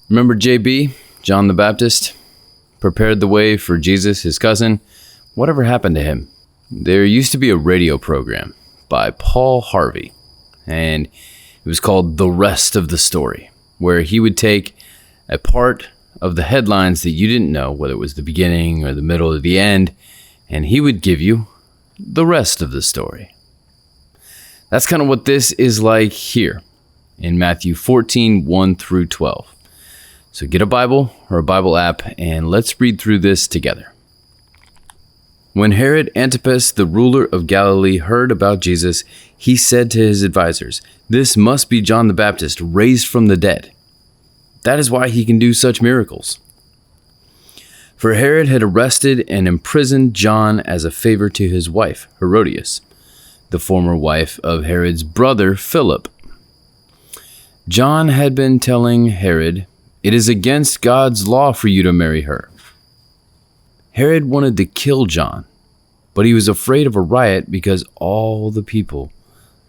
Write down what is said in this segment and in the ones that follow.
Remember JB, John the Baptist? Prepared the way for Jesus, his cousin. Whatever happened to him? There used to be a radio program by Paul Harvey, and it was called The Rest of the Story, where he would take a part of the headlines that you didn't know, whether it was the beginning or the middle or the end, and he would give you the rest of the story. That's kind of what this is like here in Matthew 14, 1 through 12. So get a Bible or a Bible app and let's read through this together. When Herod Antipas, the ruler of Galilee, heard about Jesus, he said to his advisors, "This must be John the Baptist raised from the dead. That is why he can do such miracles." For Herod had arrested and imprisoned John as a favor to his wife, Herodias, the former wife of Herod's brother, Philip. John had been telling Herod, "It is against God's law for you to marry her." Herod wanted to kill John, but he was afraid of a riot because all the people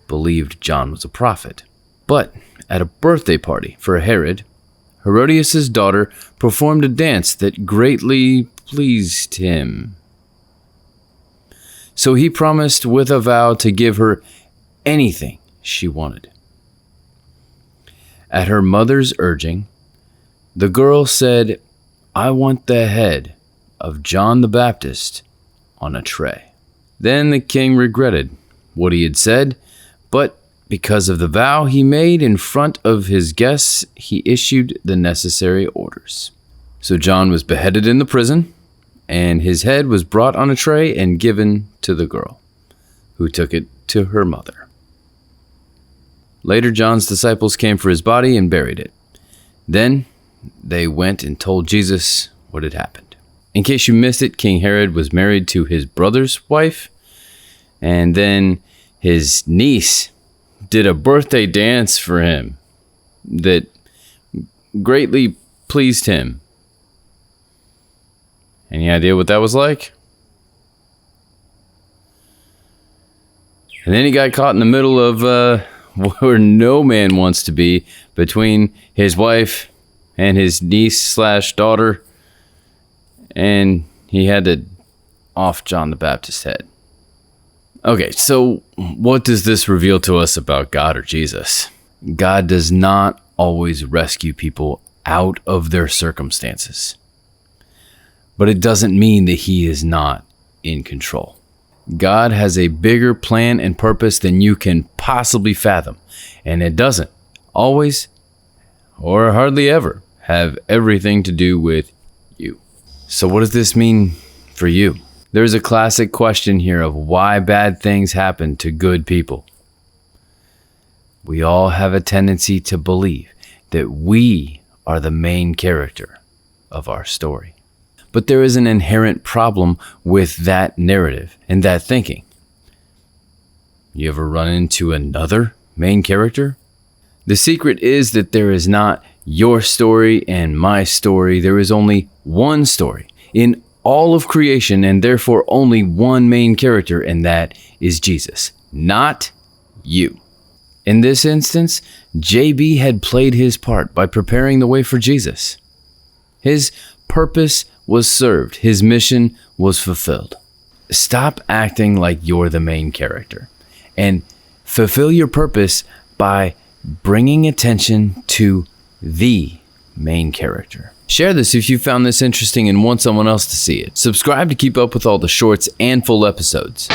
believed John was a prophet. But at a birthday party for Herod, Herodias' daughter performed a dance that greatly pleased him. So he promised with a vow to give her anything she wanted. At her mother's urging, the girl said, "I want the head of John the Baptist on a tray." Then the king regretted what he had said, but because of the vow he made in front of his guests, he issued the necessary orders. So John was beheaded in the prison, and his head was brought on a tray and given to the girl, who took it to her mother. Later, John's disciples came for his body and buried it. Then they went and told Jesus what had happened. In case you missed it, King Herod was married to his brother's wife, and then his niece did a birthday dance for him that greatly pleased him. Any idea what that was like? And then he got caught in the middle of where no man wants to be, between his wife and his niece/daughter, and he had to off John the Baptist's head. Okay, so what does this reveal to us about God or Jesus? God does not always rescue people out of their circumstances, but it doesn't mean that he is not in control. God has a bigger plan and purpose than you can possibly fathom, and it doesn't always, or hardly ever, have everything to do with you. So what does this mean for you? There's a classic question here of why bad things happen to good people. We all have a tendency to believe that we are the main character of our story. But there is an inherent problem with that narrative and that thinking. You ever run into another main character? The secret is that there is not your story and my story. There is only one story in all of creation, and therefore only one main character, and that is Jesus, not you. In this instance, JB had played his part by preparing the way for Jesus. His purpose was served. His mission was fulfilled. Stop acting like you're the main character and fulfill your purpose by bringing attention to the main character. Share this if you found this interesting and want someone else to see it. Subscribe to keep up with all the shorts and full episodes.